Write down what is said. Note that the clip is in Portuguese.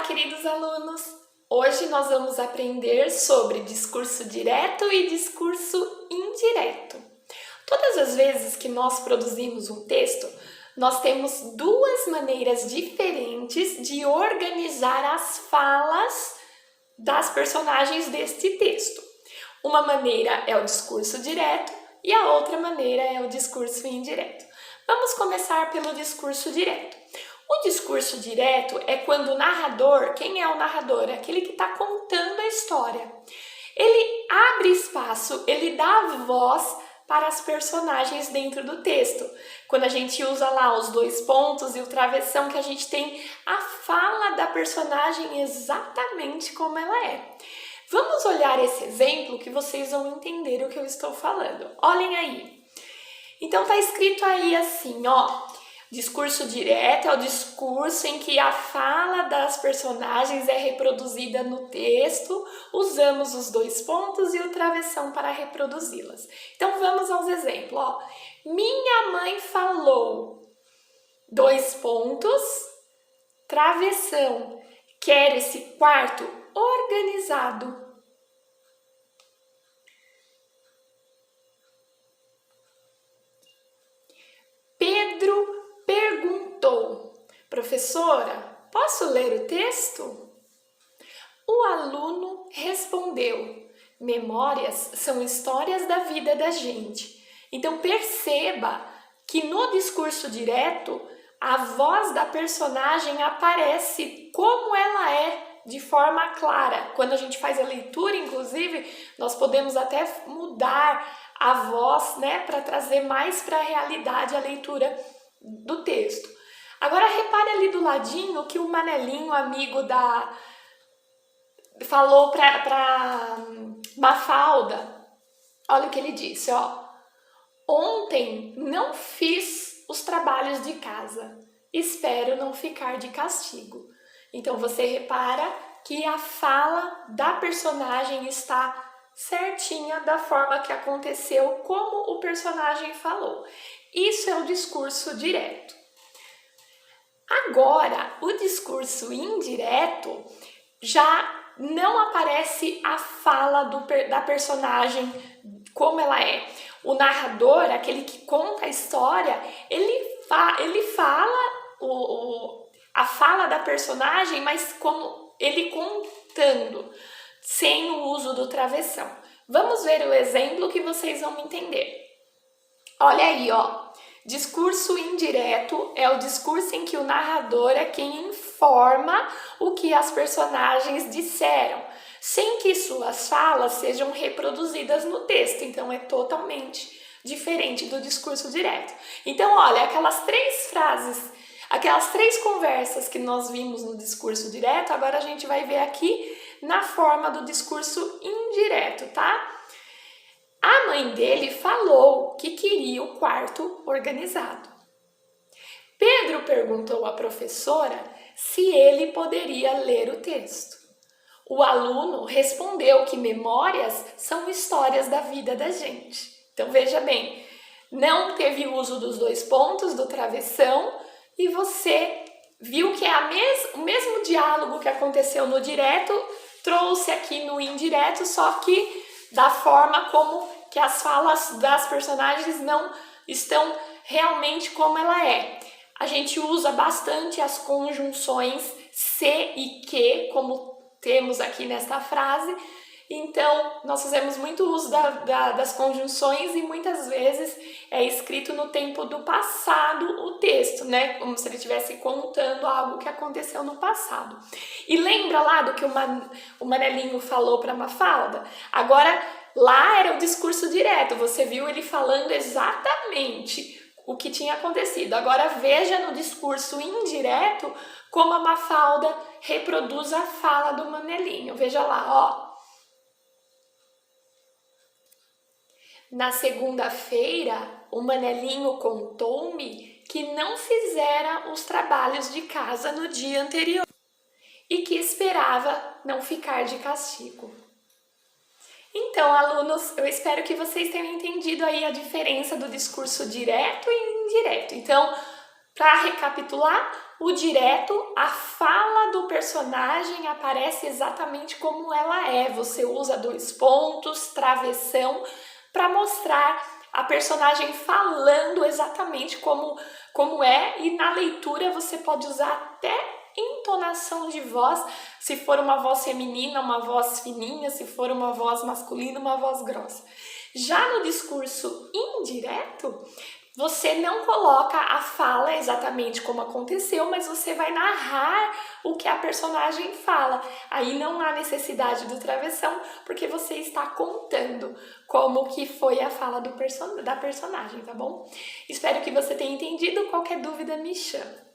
queridos alunos! Hoje nós vamos aprender sobre discurso direto e discurso indireto. Todas as vezes que nós produzimos um texto, nós temos duas maneiras diferentes de organizar as falas das personagens deste texto. Uma maneira é o discurso direto e a outra maneira é o discurso indireto. Vamos começar pelo discurso direto. O discurso direto é quando o narrador, quem é o narrador? É aquele que está contando a história. Ele abre espaço, ele dá voz para as personagens dentro do texto. Quando a gente usa lá os dois pontos e o travessão, que a gente tem a fala da personagem exatamente como ela é. Vamos olhar esse exemplo que vocês vão entender o que eu estou falando. Olhem aí. Então tá escrito aí assim, ó. Discurso direto é o discurso em que a fala das personagens é reproduzida no texto, usamos os dois pontos e o travessão para reproduzi-las. Então vamos aos exemplos. Ó. Minha mãe falou, dois pontos, travessão, quero esse quarto organizado. Pedro perguntou, professora, posso ler o texto? O aluno respondeu, memórias são histórias da vida da gente. Então perceba que no discurso direto, a voz da personagem aparece como ela é, de forma clara. Quando a gente faz a leitura, inclusive, nós podemos até mudar a voz, né, para trazer mais para a realidade a leitura do texto. Agora repare ali do ladinho que o Manelinho, amigo falou para Mafalda. Olha o que ele disse, ó. Ontem não fiz os trabalhos de casa. Espero não ficar de castigo. Então você repara que a fala da personagem está certinha da forma que aconteceu, como o personagem falou. Isso é o discurso direto. Agora, o discurso indireto já não aparece a fala da personagem como ela é. O narrador, aquele que conta a história, ele fala a fala da personagem, mas como ele contando, sem o uso do travessão. Vamos ver o exemplo que vocês vão entender. Olha aí, ó. Discurso indireto é o discurso em que o narrador é quem informa o que as personagens disseram, sem que suas falas sejam reproduzidas no texto. Então, é totalmente diferente do discurso direto. Então, olha, aquelas três frases, aquelas três conversas que nós vimos no discurso direto, agora a gente vai ver aqui na forma do discurso indireto, tá? A mãe dele falou que queria o quarto organizado. Pedro perguntou à professora se ele poderia ler o texto. O aluno respondeu que memórias são histórias da vida da gente. Então veja bem, não teve uso dos dois pontos do travessão e você viu que é o mesmo diálogo que aconteceu no direto, trouxe aqui no indireto, só que da forma como que as falas das personagens não estão realmente como ela é. A gente usa bastante as conjunções se e que, como temos aqui nesta frase. Então, nós fazemos muito uso das conjunções e muitas vezes é escrito no tempo do passado o texto, né? Como se ele estivesse contando algo que aconteceu no passado. E lembra lá do que o Manelinho falou para Mafalda? Agora, lá era o discurso direto, você viu ele falando exatamente o que tinha acontecido. Agora veja no discurso indireto como a Mafalda reproduz a fala do Manelinho. Veja lá, ó. Na segunda-feira, o Manelinho contou-me que não fizera os trabalhos de casa no dia anterior e que esperava não ficar de castigo. Então, alunos, eu espero que vocês tenham entendido aí a diferença do discurso direto e indireto. Então, para recapitular, o direto, a fala do personagem aparece exatamente como ela é. Você usa 2 pontos, travessão, para mostrar a personagem falando exatamente como é, e na leitura você pode usar até entonação de voz, se for uma voz feminina, uma voz fininha, se for uma voz masculina, uma voz grossa. Já no discurso indireto, você não coloca a fala exatamente como aconteceu, mas você vai narrar o que a personagem fala. Aí não há necessidade do travessão, porque você está contando como que foi a fala da personagem, tá bom? Espero que você tenha entendido. Qualquer dúvida, me chama.